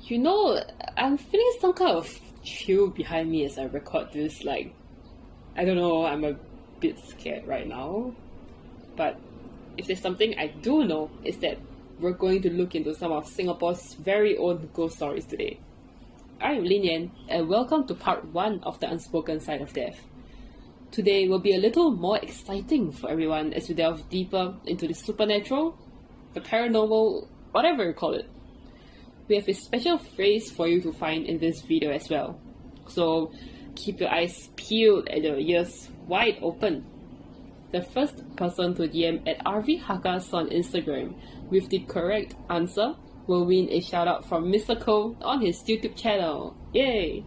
You know, I'm feeling some kind of chill behind me as I record this. I don't know, I'm a bit scared right now. But if there's something I do know, is that we're going to look into some of Singapore's very own ghost stories today. I'm Lin Yan, and welcome to part 1 of the Unspoken Side of Death. Today will be a little more exciting for everyone as we delve deeper into the supernatural, the paranormal, whatever you call it. We have a special phrase for you to find in this video as well. So keep your eyes peeled and your ears wide open. The first person to DM at HACAS on Instagram with the correct answer will win a shout out from Mr. Cole on his YouTube channel. Yay!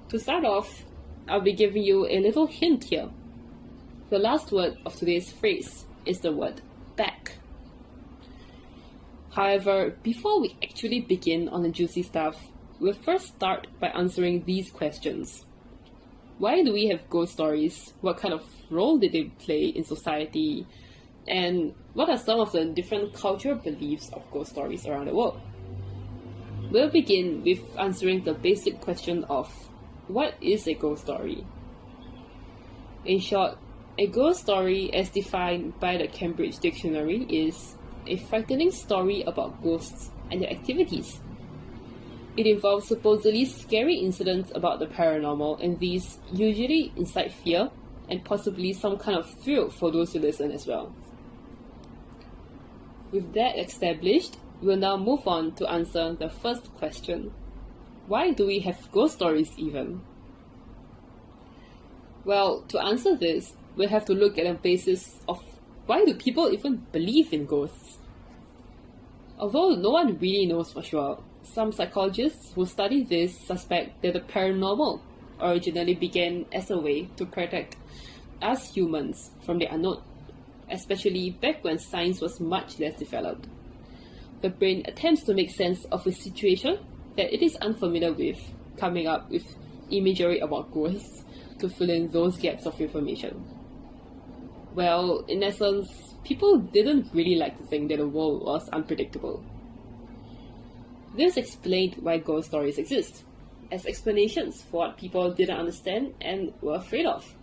To start off, I'll be giving you a little hint here. The last word of today's phrase is the word back. However, before we actually begin on the juicy stuff, we'll first start by answering these questions. Why do we have ghost stories? What kind of role did they play in society? And what are some of the different cultural beliefs of ghost stories around the world? We'll begin with answering the basic question of what is a ghost story? In short, a ghost story as defined by the Cambridge Dictionary is a frightening story about ghosts and their activities. It involves supposedly scary incidents about the paranormal, and these usually incite fear and possibly some kind of thrill for those who listen as well. With that established, we'll now move on to answer the first question. Why do we have ghost stories even? Well, to answer this, we'll have to look at the basis of why do people even believe in ghosts? Although no one really knows for sure, some psychologists who study this suspect that the paranormal originally began as a way to protect us humans from the unknown, especially back when science was much less developed. The brain attempts to make sense of a situation that it is unfamiliar with, coming up with imagery about ghosts to fill in those gaps of information. Well, in essence, people didn't really like to think that the world was unpredictable. This explained why ghost stories exist, as explanations for what people didn't understand and were afraid of.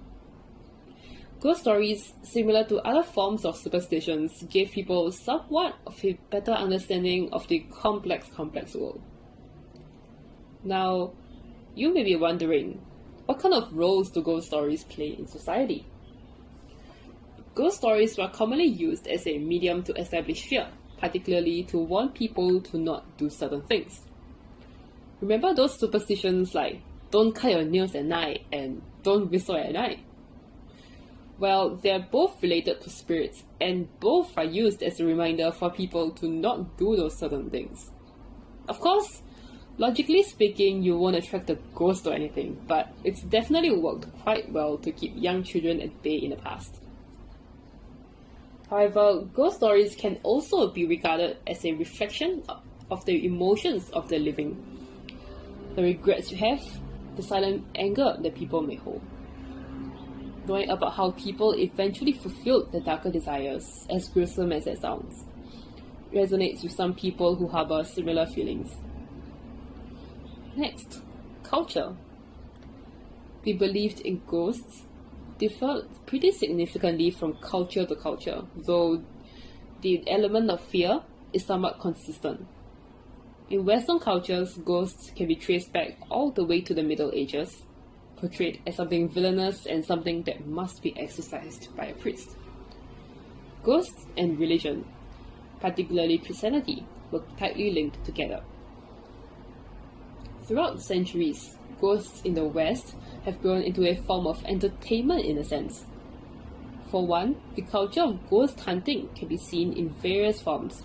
Ghost stories, similar to other forms of superstitions, gave people somewhat of a better understanding of the complex world. Now, you may be wondering, what kind of roles do ghost stories play in society? Ghost stories were commonly used as a medium to establish fear, particularly to warn people to not do certain things. Remember those superstitions like don't cut your nails at night and don't whistle at night? Well, they're both related to spirits, and both are used as a reminder for people to not do those certain things. Of course, logically speaking, you won't attract a ghost or anything, but it's definitely worked quite well to keep young children at bay in the past. However, ghost stories can also be regarded as a reflection of the emotions of the living. The regrets you have, the silent anger that people may hold. Knowing about how people eventually fulfilled their darker desires, as gruesome as that sounds, resonates with some people who harbor similar feelings. Next, culture. We believed in ghosts differ pretty significantly from culture to culture, though the element of fear is somewhat consistent. In Western cultures, ghosts can be traced back all the way to the Middle Ages, portrayed as something villainous and something that must be exorcised by a priest. Ghosts and religion, particularly Christianity, were tightly linked together. Throughout the centuries, ghosts in the West have grown into a form of entertainment in a sense. For one, the culture of ghost hunting can be seen in various forms,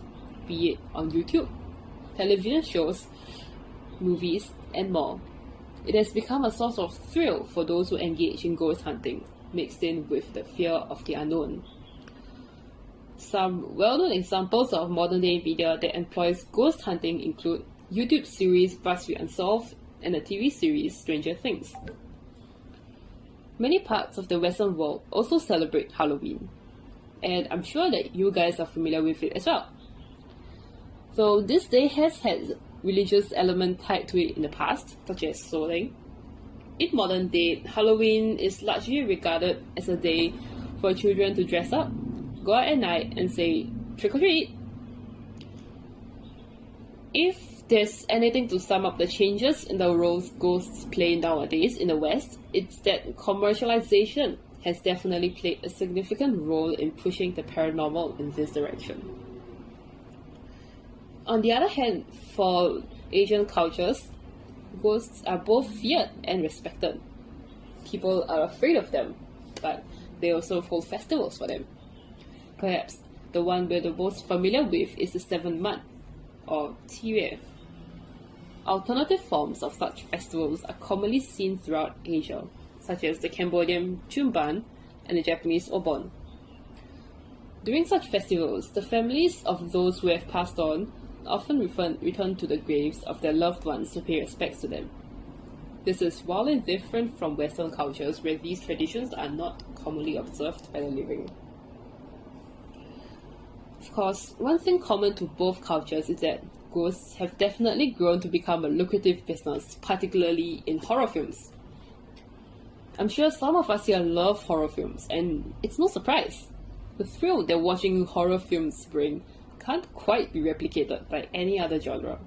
be it on YouTube, television shows, movies, and more. It has become a source of thrill for those who engage in ghost hunting, mixed in with the fear of the unknown. Some well-known examples of modern-day media that employs ghost hunting include YouTube series BuzzFeed Unsolved and the TV series Stranger Things. Many parts of the Western world also celebrate Halloween, and I'm sure that you guys are familiar with it as well. So this day has had religious element tied to it in the past, such as souling. In modern day, Halloween is largely regarded as a day for children to dress up, go out at night, and say trick or treat. If there's anything to sum up the changes in the roles ghosts play nowadays in the West, it's that commercialization has definitely played a significant role in pushing the paranormal in this direction. On the other hand, for Asian cultures, ghosts are both feared and respected. People are afraid of them, but they also hold festivals for them. Perhaps the one we're the most familiar with is the 7th month, or 7月. Alternative forms of such festivals are commonly seen throughout Asia, such as the Cambodian Chumban and the Japanese Obon. During such festivals, the families of those who have passed on often return to the graves of their loved ones to pay respects to them. This is wildly different from Western cultures where these traditions are not commonly observed by the living. Of course, one thing common to both cultures is that ghosts have definitely grown to become a lucrative business, particularly in horror films. I'm sure some of us here love horror films, and it's no surprise. The thrill that watching horror films bring can't quite be replicated by any other genre.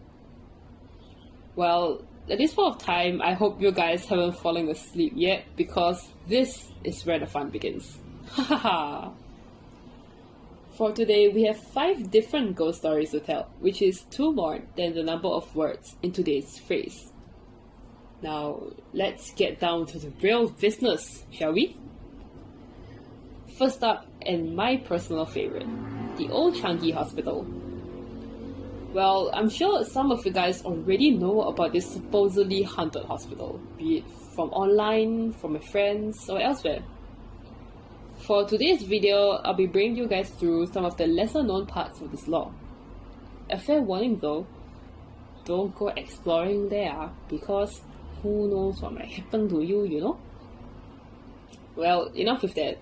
Well, at this point of time, I hope you guys haven't fallen asleep yet, because this is where the fun begins. Hahaha! For today, we have 5 different ghost stories to tell, which is 2 more than the number of words in today's phrase. Now, let's get down to the real business, shall we? First up, and my personal favorite, the old Chantin hospital. Well, I'm sure some of you guys already know about this supposedly haunted hospital, be it from online, from my friends, or elsewhere. For today's video, I'll be bringing you guys through some of the lesser known parts of this lore. A fair warning though, don't go exploring there, because who knows what might happen to you, you know? Well, enough with that.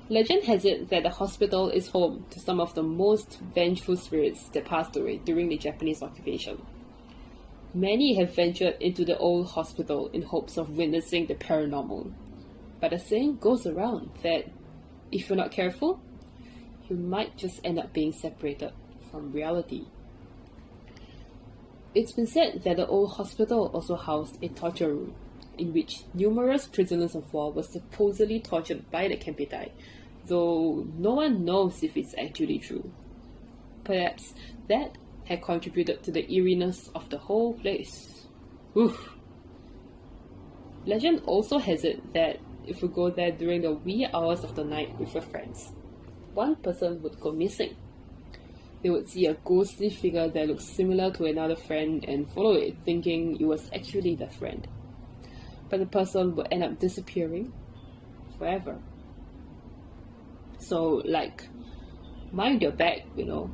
Legend has it that the hospital is home to some of the most vengeful spirits that passed away during the Japanese occupation. Many have ventured into the old hospital in hopes of witnessing the paranormal. But a saying goes around that if you're not careful, you might just end up being separated from reality. It's been said that the old hospital also housed a torture room, in which numerous prisoners of war were supposedly tortured by the Kempeitai, though no one knows if it's actually true. Perhaps that had contributed to the eeriness of the whole place. Oof. Legend also has it that if you go there during the wee hours of the night with your friends, one person would go missing. They would see a ghostly figure that looks similar to another friend and follow it, thinking it was actually their friend. But the person would end up disappearing forever. So, like, mind your back, you know.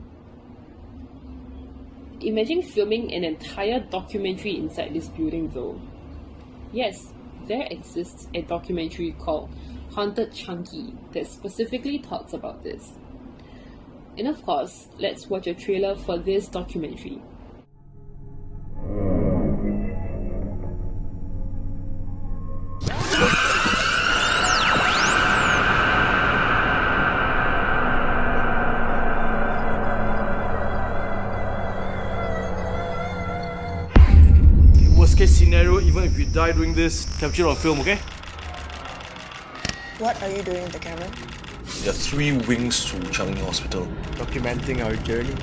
Imagine filming an entire documentary inside this building though. Yes, there exists a documentary called Haunted Changi that specifically talks about this. And of course, let's watch a trailer for this documentary. Worst case scenario, even if we die doing this, capture on film, okay? What are you doing with the camera? There are 3 wings to Changi Hospital. Documenting our journey.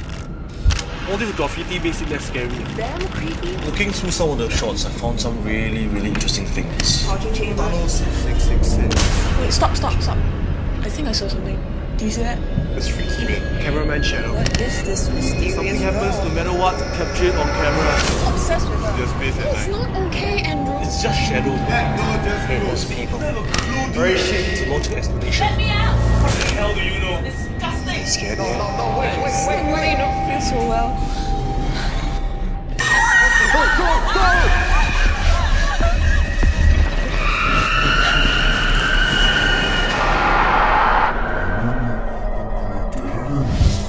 All this graffiti makes it less scary. Damn creepy. Looking through some of the shots, I found some really interesting things. Tunnel 666. Wait, stop. I think I saw something. Do you see that? It's freaky, man. Cameraman shadow. What is this mysterious Something happens no matter what, capture it on camera. Obsessed with her. Just bathe at It's night. not okay, Andrew. It's just shadows. Famous people. Very shit. It's a logical explanation. Let me out! What the hell do you know? Disgusting! Scared, No, yeah? wait. I really don't feel so well.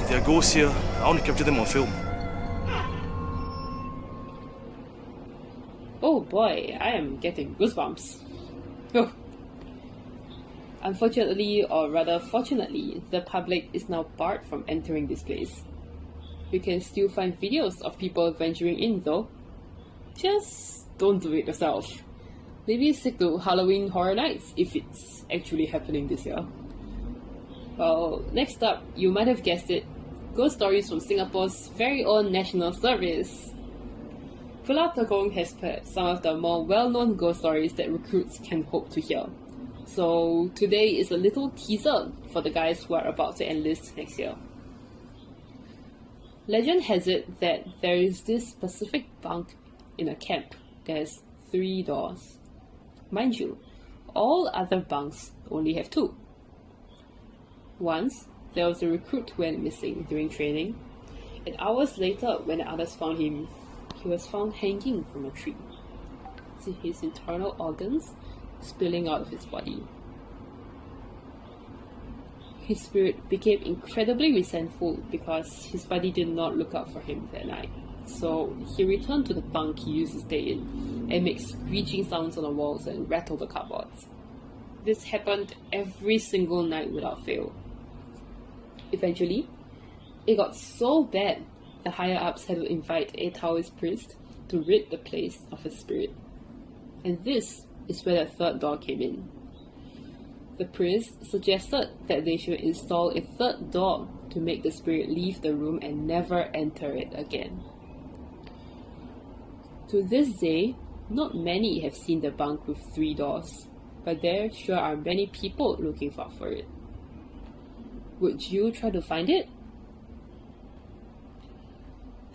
If there are ghosts here, I want to capture them on film. boy, I am getting goosebumps. Oh. Unfortunately, or rather fortunately, the public is now barred from entering this place. You can still find videos of people venturing in though. Just don't do it yourself. Maybe stick to Halloween Horror Nights if it's actually happening this year. Well, next up, you might have guessed it, ghost stories from Singapore's very own National Service. Pulau Tekong has prepared some of the more well-known ghost stories that recruits can hope to hear. So today is a little teaser for the guys who are about to enlist next year. Legend has it that there is this specific bunk in a camp that has 3 doors. Mind you, all other bunks only have 2. Once, there was a recruit who went missing during training, and hours later when the others found him, he was found hanging from a tree. See his internal organs spilling out of his body. His spirit became incredibly resentful because his body did not look out for him that night. So he returned to the bunk he used to stay in and made screeching sounds on the walls and rattled the cupboards. This happened every single night without fail. Eventually, it got so bad the higher-ups had to invite a Taoist priest to rid the place of his spirit. And this is where the 3rd door came in. The priest suggested that they should install a 3rd door to make the spirit leave the room and never enter it again. To this day, not many have seen the bunk with 3 doors, but there sure are many people looking for it. Would you try to find it?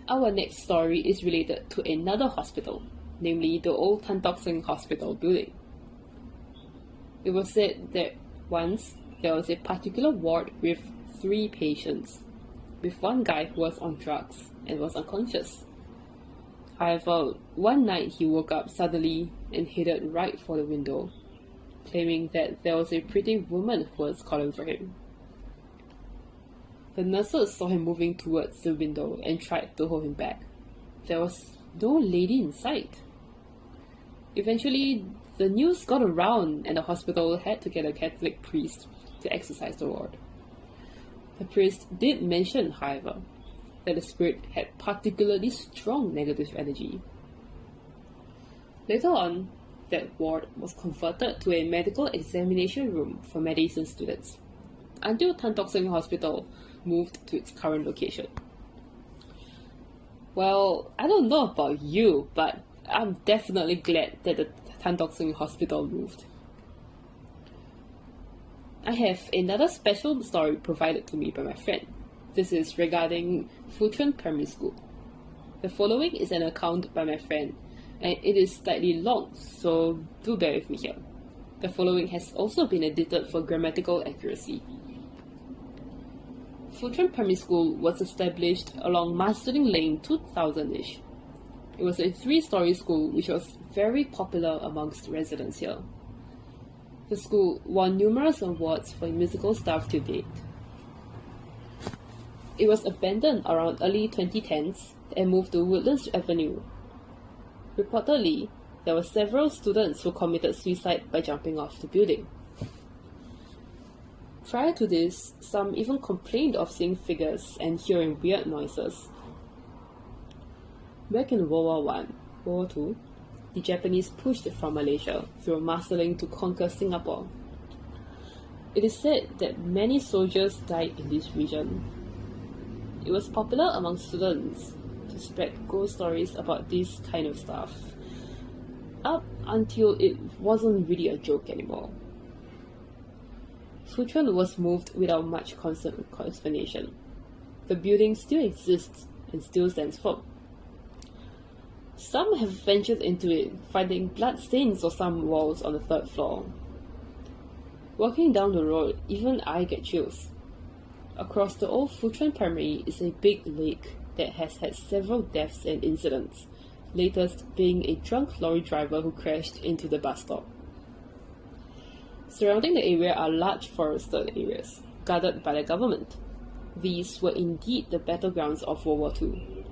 Our next story is related to another hospital, namely the old Tan Tock Seng Hospital building. It was said that once there was a particular ward with 3 patients, with one guy who was on drugs and was unconscious. However, one night he woke up suddenly and headed right for the window, claiming that there was a pretty woman who was calling for him. The nurses saw him moving towards the window and tried to hold him back. There was no lady in sight. Eventually, the news got around and the hospital had to get a Catholic priest to exorcise the ward. The priest did mention, however, that the spirit had particularly strong negative energy. Later on, that ward was converted to a medical examination room for medicine students, until Tan Tock Seng Hospital moved to its current location. Well, I don't know about you, but I'm definitely glad that the Tan Tock Seng Hospital moved. I have another special story provided to me by my friend. This is regarding Fuchun Primary School. The following is an account by my friend, and it is slightly long, so do bear with me here. The following has also been edited for grammatical accuracy. Fuchun Primary School was established along Marsiling Lane 2000-ish. It was a 3-story school which was very popular amongst residents here. The school won numerous awards for musical staff to date. It was abandoned around early 2010s and moved to Woodlands Avenue. Reportedly, there were several students who committed suicide by jumping off the building. Prior to this, some even complained of seeing figures and hearing weird noises. Back in World War I, World War II, the Japanese pushed from Malaysia through Marsiling to conquer Singapore. It is said that many soldiers died in this region. It was popular among students to spread ghost stories about this kind of stuff, up until it wasn't really a joke anymore. Fuchun was moved without much explanation. The building still exists and still stands firm. Some have ventured into it, finding bloodstains or some walls on the 3rd floor. Walking down the road, even I get chills. Across the old Fuchun Primary is a big lake that has had several deaths and incidents, latest being a drunk lorry driver who crashed into the bus stop. Surrounding the area are large forested areas, guarded by the government. These were indeed the battlegrounds of World War II.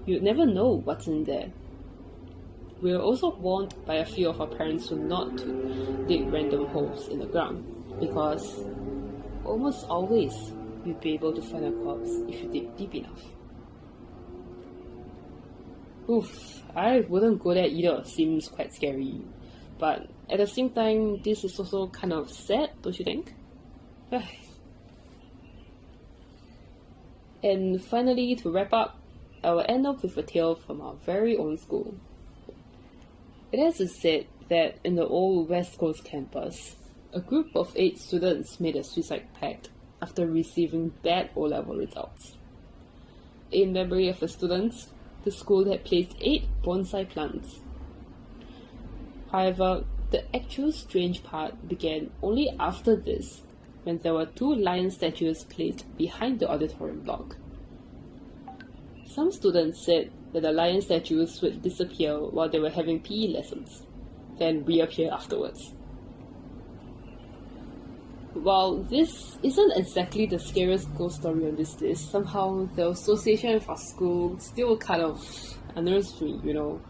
You'd never know what's in there. We were also warned by a few of our parents not to dig random holes in the ground, because almost always you'd be able to find a corpse if you dig deep enough. Oof, I wouldn't go there either, seems quite scary. But at the same time, this is also kind of sad, don't you think? And finally, to wrap up, I will end up with a tale from our very own school. It has been said that in the old West Coast campus, a group of 8 students made a suicide pact after receiving bad O-level results. In memory of the students, the school had placed 8 bonsai plants. However, the actual strange part began only after this, when there were 2 lion statues placed behind the auditorium block. Some students said that the lion statues would disappear while they were having PE lessons, then reappear afterwards. While this isn't exactly the scariest ghost story on this list, somehow the association with our school still kind of unnerves me, you know.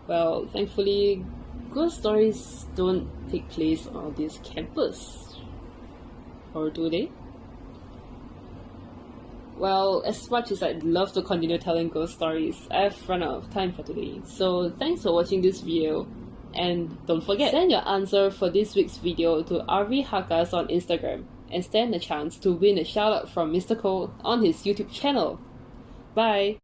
Well, thankfully, ghost stories don't take place on this campus. Or do they? Well, as much as I'd love to continue telling ghost stories, I've run out of time for today. So thanks for watching this video. And don't forget, send your answer for this week's video to HACAS on Instagram and stand a chance to win a shout out from Mr. Cole on his YouTube channel. Bye!